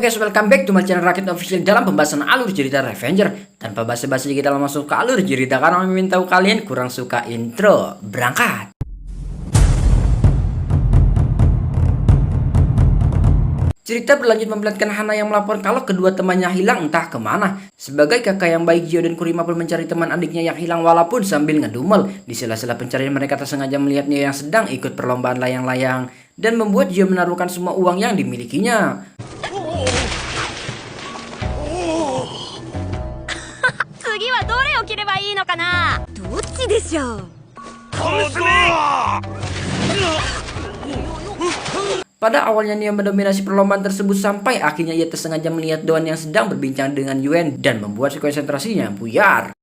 Oke guys, welcome back to my channel Rakit Official dalam pembahasan alur cerita Revenger. Tanpa basa-basi kita langsung ke alur cerita karena meminta kalian kurang suka intro. Berangkat. Cerita berlanjut memperlihatkan Hana yang melapor kalau kedua temannya hilang entah kemana. Sebagai kakak yang baik, Gio dan Kurima pun mencari teman adiknya yang hilang walaupun sambil ngedumel. Di sela-sela pencarian mereka tersengaja melihat Nio yang sedang ikut perlombaan layang-layang dan membuat Gio menaruhkan semua uang yang dimilikinya. Pada awalnya Nio mendominasi perlombaan tersebut sampai akhirnya ia tersengaja melihat Doan yang sedang berbincang dengan Yuen dan membuat konsentrasinya buyar.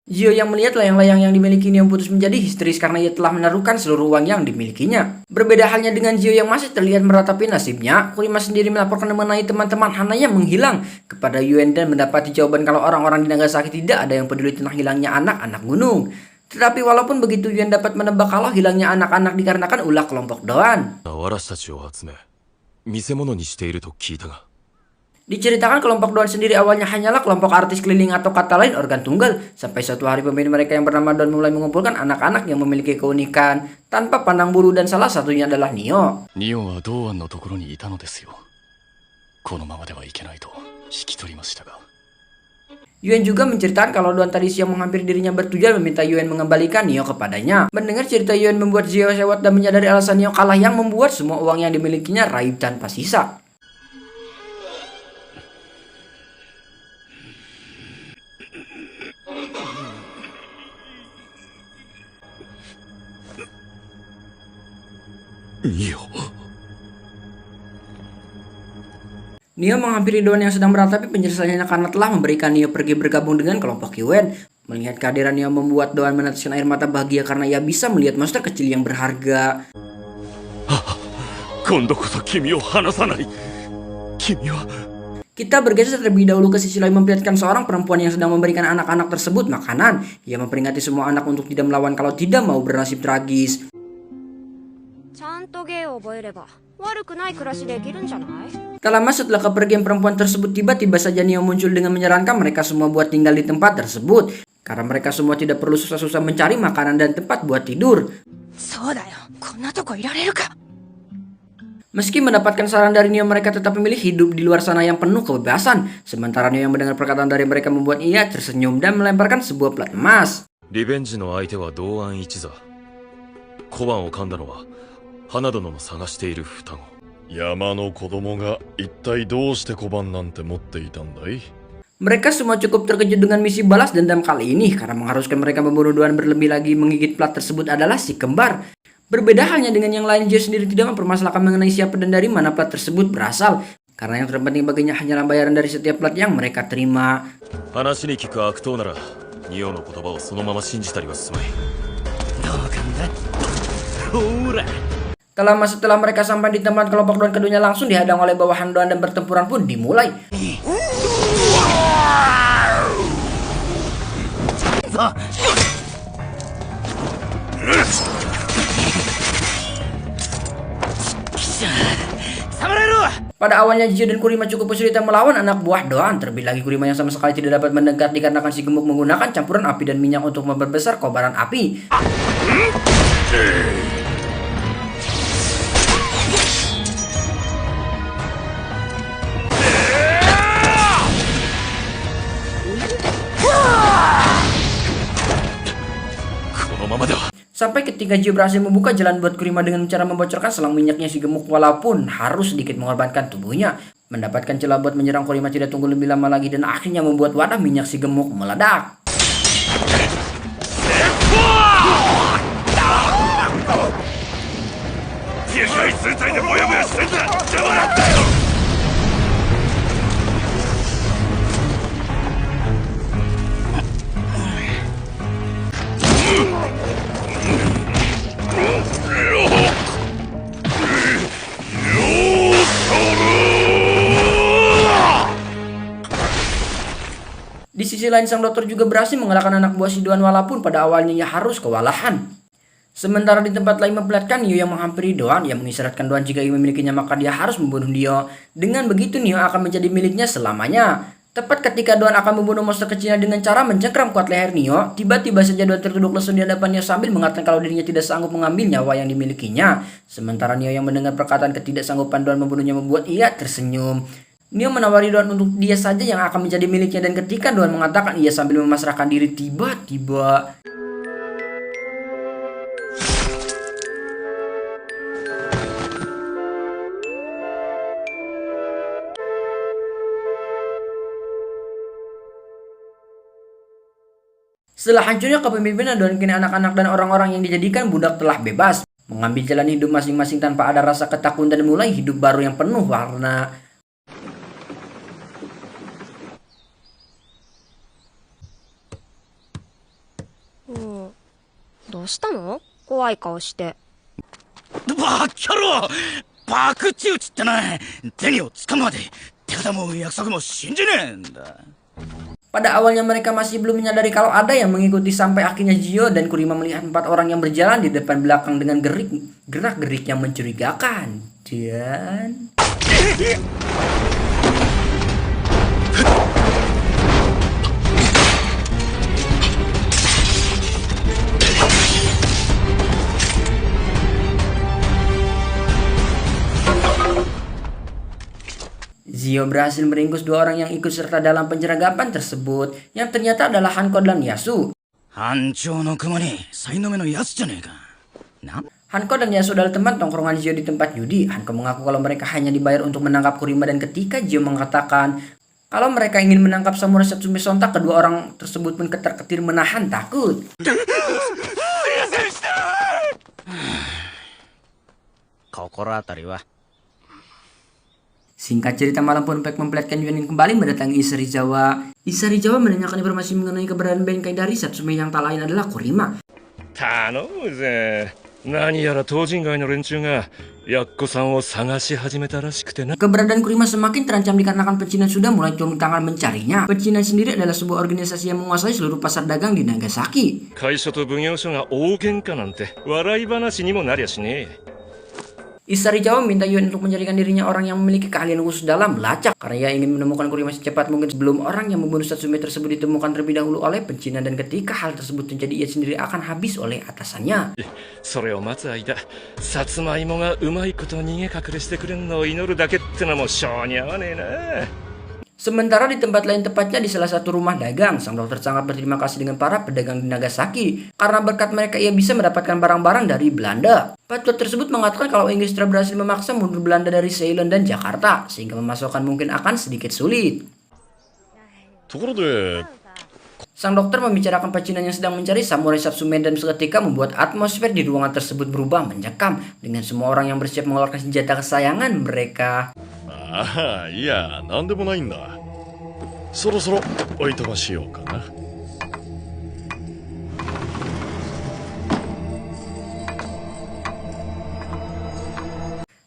Gio yang melihat layang-layang yang dimiliki Nio putus menjadi histeris karena ia telah menaruhkan seluruh uang yang dimilikinya. Berbeda halnya dengan Gio yang masih terlihat meratapi nasibnya, Kurima sendiri melaporkan mengenai teman-teman Hana yang menghilang kepada Yuen dan mendapati jawaban kalau orang-orang di Nagasaki tidak ada yang peduli tentang hilangnya anak-anak gunung. Tetapi walaupun begitu, Yuen dapat menebak kalau hilangnya anak-anak dikarenakan ulah kelompok Doan. Diceritakan kelompok Doan sendiri awalnya hanyalah kelompok artis keliling atau kata lain organ tunggal. Sampai suatu hari pemimpin mereka yang bernama Doan mulai mengumpulkan anak-anak yang memiliki keunikan tanpa pandang bulu dan salah satunya adalah Nio. Yuen juga menceritakan kalau Doan tadi siang menghampiri dirinya bertujuan meminta Yuen mengembalikan Nio kepadanya. Mendengar cerita Yuen membuat Gio sewot dan menyadari alasan Nio kalah yang membuat semua uang yang dimilikinya raib tanpa sisa. Nio menghampiri Doan yang sedang meratapi penjelasannya karena telah memberikan Nio pergi bergabung dengan kelompok Yuen. Melihat kehadiran Nio membuat Doan meneteskan air mata bahagia karena ia bisa melihat monster kecil yang berharga. Kita bergeser terlebih dahulu ke sisi lain memperlihatkan seorang perempuan yang sedang memberikan anak-anak tersebut makanan. Ia memperingati semua anak untuk tidak melawan kalau tidak mau bernasib tragis. Tak lama setelah kepergian perempuan tersebut, tiba-tiba saja Nio muncul dengan menyarankan mereka semua buat tinggal di tempat tersebut karena mereka semua tidak perlu susah-susah mencari makanan dan tempat buat tidur. Meski mendapatkan saran dari Nio, mereka tetap memilih hidup di luar sana yang penuh kebebasan. Sementara Nio yang mendengar perkataan dari mereka membuat ia tersenyum dan melemparkan sebuah plat emas. Mereka semua cukup terkejut dengan misi balas dendam kali ini karena mengharuskan mereka membunuh Doan. Berlebih lagi, menggigit plat tersebut adalah si kembar. Berbeda halnya dengan yang lain, Gio sendiri tidak mempermasalahkan mengenai siapa dan dari mana plat tersebut berasal karena yang terpenting baginya hanyalah bayaran dari setiap plat yang mereka terima. Tak lama setelah mereka sampai di tempat, kelompok Doan keduanya langsung dihadang oleh bawahan Doan dan pertempuran pun dimulai. Pada awalnya Gio dan Kurima cukup kesulitan melawan anak buah Doan. Terlebih lagi Kurima yang sama sekali tidak dapat mendekat dikarenakan si gemuk menggunakan campuran api dan minyak untuk memperbesar kobaran api. Sampai ketika Gio berhasil membuka jalan buat Kurima dengan cara membocorkan selang minyaknya si gemuk walaupun harus sedikit mengorbankan tubuhnya. Mendapatkan celah buat menyerang, Kurima tidak tunggu lebih lama lagi dan akhirnya membuat wadah minyak si gemuk meledak. sisi lain sang dokter juga berhasil mengalahkan anak buah si Doan walaupun pada awalnya ia harus kewalahan. Sementara di tempat lain memperlihatkan Neo yang menghampiri Doan yang mengisyaratkan Doan jika ingin memilikinya maka dia harus membunuh Neo. Dengan begitu Neo akan menjadi miliknya selamanya. Tepat ketika Doan akan membunuh monster kecilnya dengan cara mencengkram kuat leher Neo, tiba-tiba saja Doan tertunduk lesu di hadapan Neo sambil mengatakan kalau dirinya tidak sanggup mengambil nyawa yang dimilikinya. Sementara Neo yang mendengar perkataan ketidaksanggupan Doan membunuhnya membuat ia tersenyum. Neo menawari Doan untuk dia saja yang akan menjadi miliknya dan ketika Doan mengatakan ia sambil memasrahkan diri tiba-tiba setelah hancurnya kepemimpinan Doan, kini anak-anak dan orang-orang yang dijadikan budak telah bebas, mengambil jalan hidup masing-masing tanpa ada rasa ketakutan dan mulai hidup baru yang penuh warna. Hmm, どうしたの？怖い顔して。バッキャロバクチ打ちってなゼニを掴むまで手形も約束も信じねえんだ。 Pada awalnya mereka masih belum menyadari kalau ada yang mengikuti sampai akhirnya Gio dan Kurima melihat 4 orang yang berjalan di depan belakang dengan gerak-gerik yang mencurigakan. Dan Gio berhasil meringkus 2 orang yang ikut serta dalam penjeragapan tersebut, yang ternyata adalah Hanko dan Yasu. Hanko dan Yasu adalah teman tongkrongan Gio di tempat judi. Hanko mengaku kalau mereka hanya dibayar untuk menangkap Kurima dan ketika Gio mengatakan kalau mereka ingin menangkap samurai Satsume sontak kedua orang tersebut pun ketar-ketir menahan takut. Singkat cerita, malam pun Pek memperlihatkan Yuan yang kembali mendatangi Isarizawa. Isarizawa menanyakan informasi mengenai keberadaan Benkai dari Satsume yang tak lain adalah Kurima. Keberadaan Kurima semakin terancam dikarenakan pecinan sudah mulai turun tangan mencarinya. Pecinan sendiri adalah sebuah organisasi yang menguasai seluruh pasar dagang di Nagasaki. Isarizawa meminta Yuan untuk menjadikan dirinya orang yang memiliki keahlian khusus dalam melacak karena ia ingin menemukan Kurima secepat mungkin sebelum orang yang membunuh Satsume tersebut ditemukan terlebih dahulu oleh pecinan dan ketika hal tersebut terjadi ia sendiri akan habis oleh atasannya. Sementara di tempat lain, tepatnya di salah satu rumah dagang, sang dokter sangat berterima kasih dengan para pedagang di Nagasaki karena berkat mereka ia bisa mendapatkan barang-barang dari Belanda. Petugas tersebut mengatakan kalau Inggris telah berhasil memaksa mundur Belanda dari Ceylon dan Jakarta sehingga memasukkan mungkin akan sedikit sulit. Sang dokter membicarakan pecinan yang sedang mencari samurai Satsume dan seketika membuat atmosfer di ruangan tersebut berubah mencekam dengan semua orang yang bersiap mengeluarkan senjata kesayangan mereka. Iya, なんでもないんだ。そろそろおいとましようかな。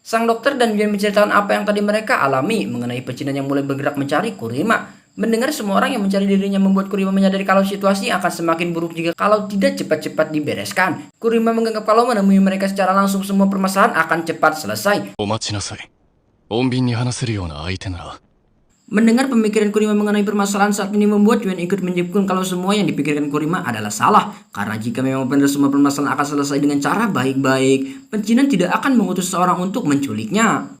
Sang dokter dan Yuan menceritakan apa yang tadi mereka alami mengenai pecinan yang mulai bergerak mencari Kurima. Mendengar semua orang yang mencari dirinya membuat Kurima menyadari kalau situasi akan semakin buruk jika kalau tidak cepat-cepat dibereskan. Kurima menganggap kalau menemui mereka secara langsung semua permasalahan akan cepat selesai. Mendengar pemikiran Kurima mengenai permasalahan saat ini membuat Yuan ikut menyimpulkan kalau semua yang dipikirkan Kurima adalah salah. Karena jika memang benar semua permasalahan akan selesai dengan cara baik-baik, pecinan tidak akan mengutus seorang untuk menculiknya.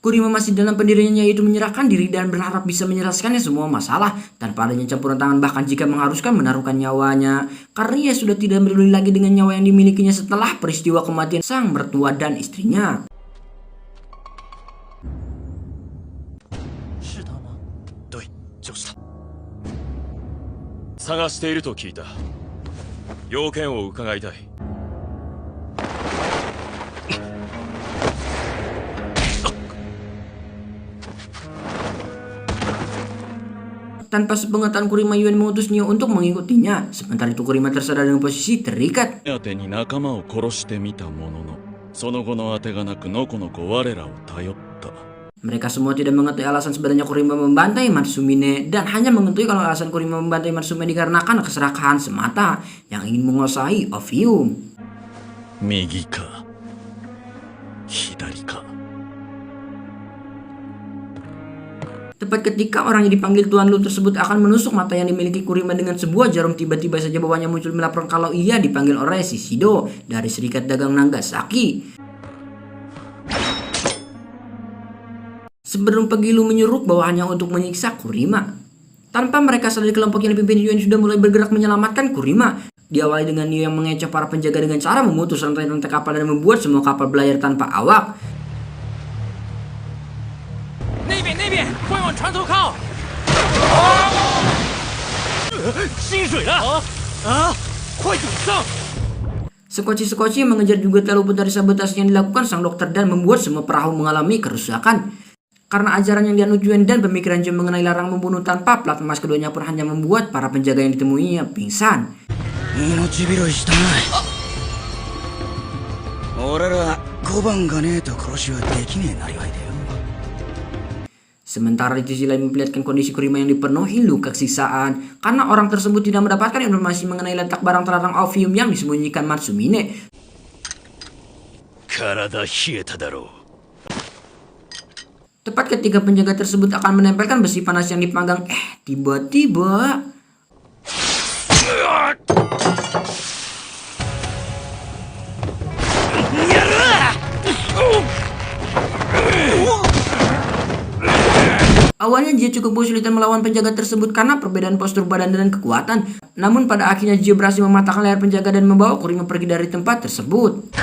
Kurima masih dalam pendiriannya yaitu menyerahkan diri dan berharap bisa menyelesaikannya semua masalah tanpa adanya campuran tangan bahkan jika mengharuskan menaruhkan nyawanya karena ia sudah tidak peduli lagi dengan nyawa yang dimilikinya setelah peristiwa kematian sang mertua dan istrinya. Tanpa sepengetahuan Kurima, Yuan mengutus Neo untuk mengikutinya. Sementara itu Kurima tersadar dengan posisi terikat. その後のあてがなくのこのこ我らを頼った。 Mereka semua tidak mengetahui alasan sebenarnya Kurima membantai Matsumine dan hanya mengetahui kalau alasan Kurima membantai Matsumine dikarenakan keserakahan semata yang ingin menguasai Ophium. 右か左か。 Tepat ketika orang yang dipanggil Tuan Lu tersebut akan menusuk mata yang dimiliki Kurima dengan sebuah jarum, tiba-tiba saja bawahnya muncul melaporkan kalau ia dipanggil oleh Shishido dari Serikat Dagang Nagasaki. Sebelum Pegilu menyuruh bawahannya untuk menyiksa Kurima. Tanpa mereka sadari kelompok yang dipimpin Yuen sudah mulai bergerak menyelamatkan Kurima. Diawali dengan Neo yang mengecoh para penjaga dengan cara memutus rantai-rantai kapal dan membuat semua kapal berlayar tanpa awak. 那边快往船头靠！进水了！快顶上！ Sekoci-sekoci yang mengejar juga tak luput dari sabotase yang dilakukan sang dokter dan membuat semua perahu mengalami kerusakan. Karena ajaran yang dianut Yuen dan pemikiran Jun mengenai larang membunuh tanpa plat emas, keduanya pun hanya membuat para penjaga yang ditemuinya pingsan. Sementara di sisi lain memperlihatkan kondisi Kurima yang dipenuhi luka siksaan karena orang tersebut tidak mendapatkan informasi mengenai letak barang terlarang Ophium yang disembunyikan Matsumine. Tepat ketika penjaga tersebut akan menempelkan besi panas yang dipanggang, tiba-tiba awalnya dia cukup kesulitan melawan penjaga tersebut karena perbedaan postur badan dan kekuatan. Namun pada akhirnya dia berhasil mematahkan leher penjaga dan membawa Kurima pergi dari tempat tersebut.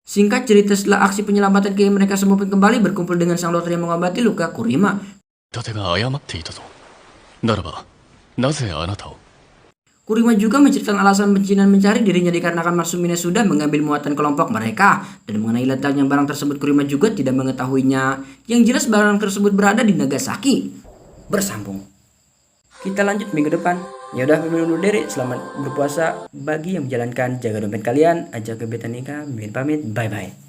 Singkat cerita, setelah aksi penyelamatan mereka semua pun kembali berkumpul dengan sang dokter yang mengobati luka Kurima. Kurima juga menceritakan alasan benci dan mencari dirinya dikarenakan Matsumine sudah mengambil muatan kelompok mereka. Dan mengenai letaknya barang tersebut Kurima juga tidak mengetahuinya. Yang jelas barang tersebut berada di Nagasaki. Bersambung. Kita lanjut minggu depan. Ya udah, undur diri. Selamat berpuasa bagi yang menjalankan. Jaga dompet kalian. Ajak kebetan nikah. Mimin pamit. Bye bye.